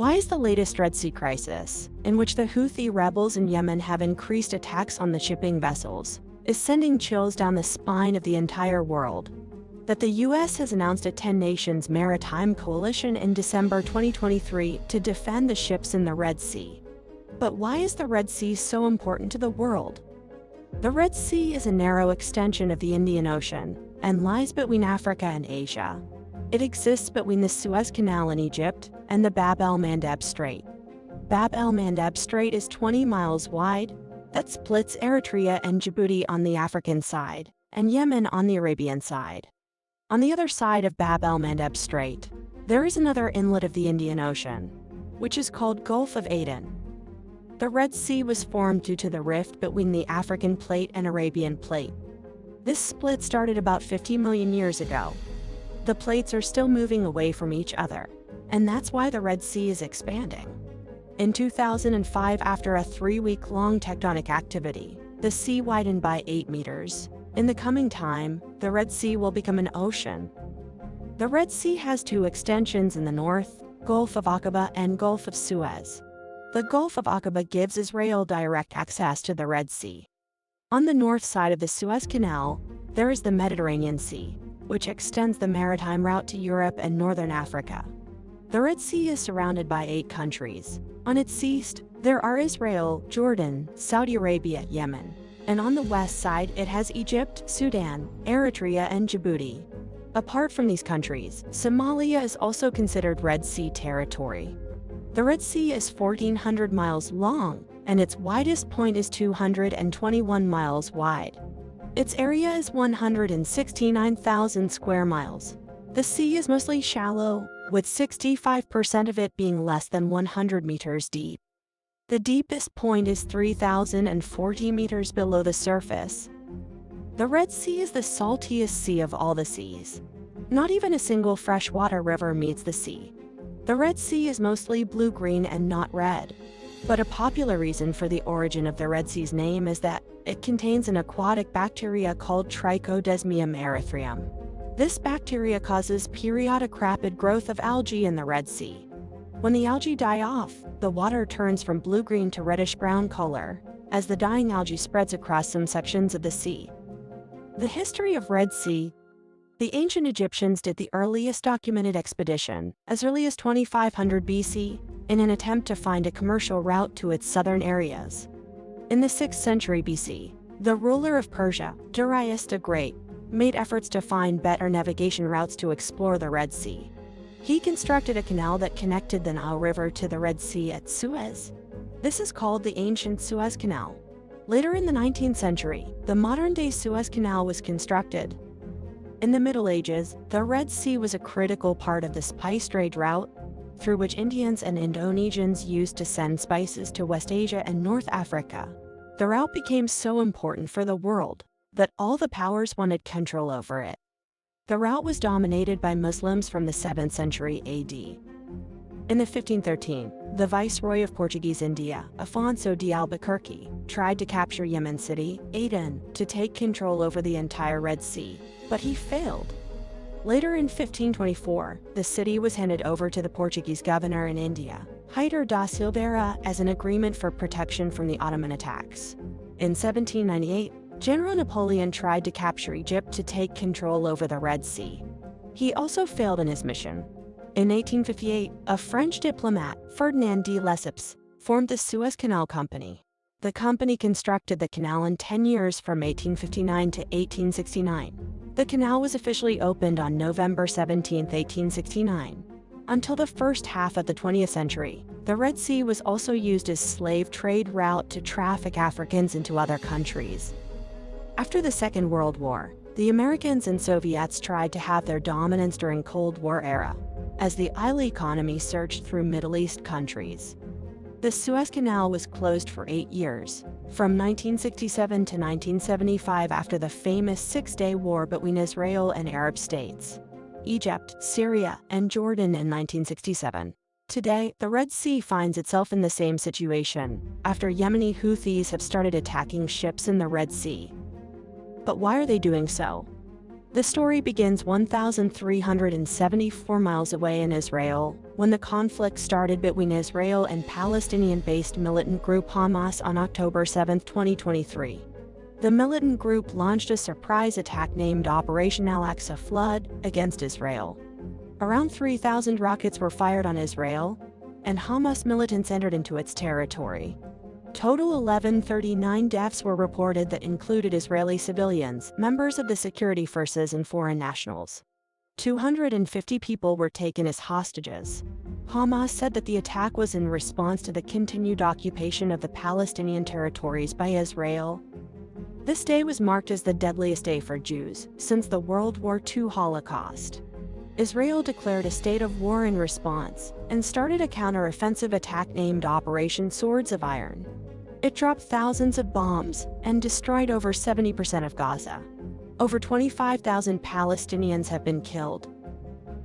Why is the latest Red Sea crisis, in which the Houthi rebels in Yemen have increased attacks on the shipping vessels, is sending chills down the spine of the entire world? That the U.S. has announced a 10-nations maritime coalition in December 2023 to defend the ships in the Red Sea. But why is the Red Sea so important to the world? The Red Sea is a narrow extension of the Indian Ocean and lies between Africa and Asia. It exists between the Suez Canal in Egypt and the Bab el-Mandeb Strait. Bab el-Mandeb Strait is 20 miles wide, that splits Eritrea and Djibouti on the African side, and Yemen on the Arabian side. On the other side of Bab el-Mandeb Strait, there is another inlet of the Indian Ocean, which is called Gulf of Aden. The Red Sea was formed due to the rift between the African Plate and Arabian Plate. This split started about 50 million years ago. The plates are still moving away from each other, and that's why the Red Sea is expanding. In 2005, after a 3-week-long tectonic activity, the sea widened by 8 meters. In the coming time, the Red Sea will become an ocean. The Red Sea has 2 extensions in the north, Gulf of Aqaba and Gulf of Suez. The Gulf of Aqaba gives Israel direct access to the Red Sea. On the north side of the Suez Canal, there is the Mediterranean Sea, which extends the maritime route to Europe and northern Africa. The Red Sea is surrounded by 8 countries. On its east, there are Israel, Jordan, Saudi Arabia, Yemen, and on the west side it has Egypt, Sudan, Eritrea, and Djibouti. Apart from these countries, Somalia is also considered Red Sea territory. The Red Sea is 1,400 miles long, and its widest point is 221 miles wide. Its area is 169,000 square miles. The sea is mostly shallow, with 65% of it being less than 100 meters deep. The deepest point is 3,040 meters below the surface. The Red Sea is the saltiest sea of all the seas. Not even a single freshwater river meets the sea. The Red Sea is mostly blue-green and not red. But a popular reason for the origin of the Red Sea's name is that it contains an aquatic bacteria called Trichodesmium erythraeum. This bacteria causes periodic rapid growth of algae in the Red Sea. When the algae die off, the water turns from blue-green to reddish-brown color, as the dying algae spreads across some sections of the sea. The history of Red Sea. The ancient Egyptians did the earliest documented expedition, as early as 2500 BC, in an attempt to find a commercial route to its southern areas. In the 6th century BC, the ruler of Persia, Darius the Great, made efforts to find better navigation routes to explore the Red Sea. He constructed a canal that connected the Nile River to the Red Sea at Suez. This is called the ancient Suez Canal. Later in the 19th century, the modern-day Suez Canal was constructed. In the Middle Ages, the Red Sea was a critical part of the spice trade route, through which Indians and Indonesians used to send spices to West Asia and North Africa. The route became so important for the world that all the powers wanted control over it. The route was dominated by Muslims from the 7th century AD. In the 1513, the Viceroy of Portuguese India, Afonso de Albuquerque, tried to capture Yemen city, Aden, to take control over the entire Red Sea, but he failed. Later in 1524, the city was handed over to the Portuguese governor in India, Houthis da Silveira, as an agreement for protection from the Ottoman attacks. In 1798, General Napoleon tried to capture Egypt to take control over the Red Sea. He also failed in his mission. In 1858, a French diplomat, Ferdinand de Lesseps, formed the Suez Canal Company. The company constructed the canal in 10 years from 1859 to 1869. The canal was officially opened on November 17, 1869. Until the first half of the 20th century, the Red Sea was also used as slave trade route to traffic Africans into other countries. After the Second World War, the Americans and Soviets tried to have their dominance during Cold War era, as the oil economy surged through Middle East countries. The Suez Canal was closed for 8 years, from 1967 to 1975 after the famous Six-Day War between Israel and Arab states, Egypt, Syria, and Jordan in 1967. Today, the Red Sea finds itself in the same situation, after Yemeni Houthis have started attacking ships in the Red Sea. But why are they doing so? The story begins 1,374 miles away in Israel, when the conflict started between Israel and Palestinian-based militant group Hamas on October 7, 2023. The militant group launched a surprise attack named Operation Al-Aqsa Flood against Israel. Around 3,000 rockets were fired on Israel, and Hamas militants entered into its territory. Total 1,139 deaths were reported that included Israeli civilians, members of the security forces, and foreign nationals. 250 people were taken as hostages. Hamas said that the attack was in response to the continued occupation of the Palestinian territories by Israel. This day was marked as the deadliest day for Jews since the World War II Holocaust. Israel declared a state of war in response and started a counter-offensive attack named Operation Swords of Iron. It dropped thousands of bombs and destroyed over 70% of Gaza. Over 25,000 Palestinians have been killed.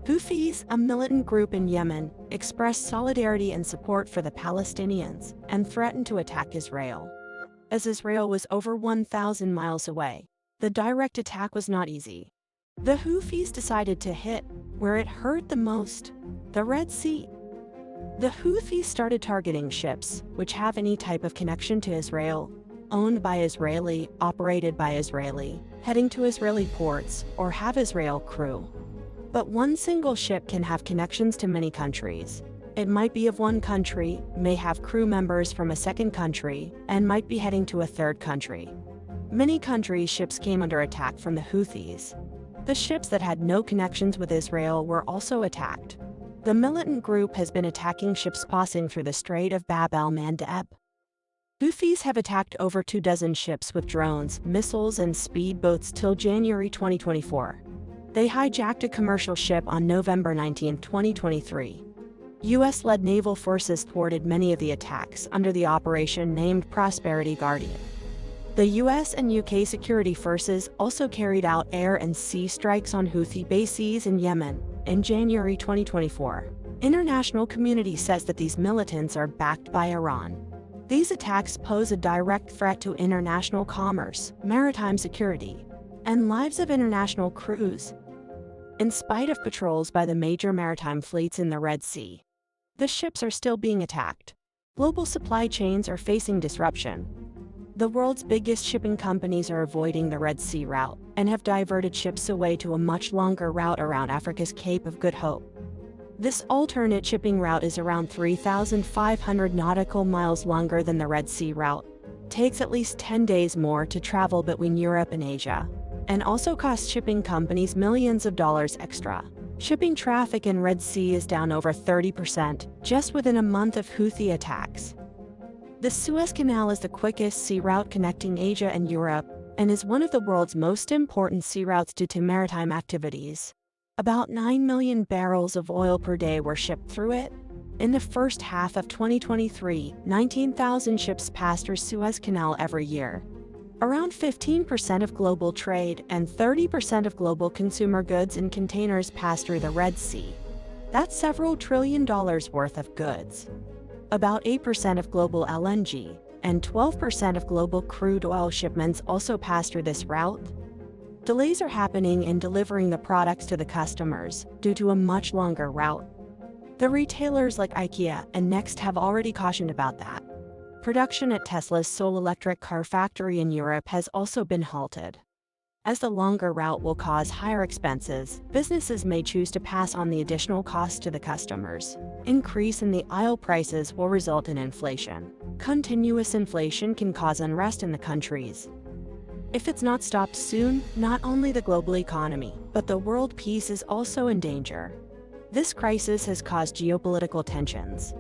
Houthis, a militant group in Yemen, expressed solidarity and support for the Palestinians and threatened to attack Israel. As Israel was over 1,000 miles away, the direct attack was not easy. The Houthis decided to hit where it hurt the most: the Red Sea. The Houthis started targeting ships which have any type of connection to Israel, owned by Israeli, operated by Israeli, heading to Israeli ports, or have Israel crew. But one single ship can have connections to many countries. It might be of one country, may have crew members from a second country, and might be heading to a third country. Many countries' ships came under attack from the Houthis. The ships that had no connections with Israel were also attacked. The militant group has been attacking ships passing through the Strait of Bab el-Mandeb. Houthis have attacked over 24 ships with drones, missiles, and speedboats till January 2024. They hijacked a commercial ship on November 19, 2023. US-led naval forces thwarted many of the attacks under the operation named Prosperity Guardian. The US and UK security forces also carried out air and sea strikes on Houthi bases in Yemen in January 2024. International community says that these militants are backed by Iran. These attacks pose a direct threat to international commerce, maritime security, and lives of international crews. In spite of patrols by the major maritime fleets in the Red Sea, the ships are still being attacked. Global supply chains are facing disruption. The world's biggest shipping companies are avoiding the Red Sea route and have diverted ships away to a much longer route around Africa's Cape of Good Hope. This alternate shipping route is around 3,500 nautical miles longer than the Red Sea route, takes at least 10 days more to travel between Europe and Asia, and also costs shipping companies millions of dollars extra. Shipping traffic in Red Sea is down over 30% just within a month of Houthi attacks. The Suez Canal is the quickest sea route connecting Asia and Europe, and is one of the world's most important sea routes due to maritime activities. About 9 million barrels of oil per day were shipped through it. In the first half of 2023, 19,000 ships passed through Suez Canal every year. Around 15% of global trade and 30% of global consumer goods in containers pass through the Red Sea. That's several $1 trillion worth of goods. About 8% of global LNG and 12% of global crude oil shipments also pass through this route. Delays are happening in delivering the products to the customers due to a much longer route. The retailers like IKEA and Next have already cautioned about that. Production at Tesla's Seoul electric car factory in Europe has also been halted. As the longer route will cause higher expenses, businesses may choose to pass on the additional costs to the customers. Increase in the oil prices will result in inflation. Continuous inflation can cause unrest in the countries. If it's not stopped soon, not only the global economy, but the world peace is also in danger. This crisis has caused geopolitical tensions.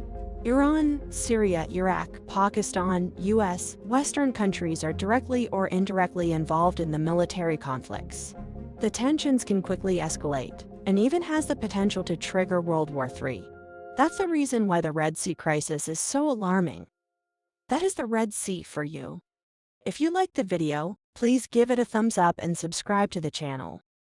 Iran, Syria, Iraq, Pakistan, US, Western countries are directly or indirectly involved in the military conflicts. The tensions can quickly escalate, and even has the potential to trigger World War III. That's the reason why the Red Sea crisis is so alarming. That is the Red Sea for you. If you liked the video, please give it a thumbs up and subscribe to the channel.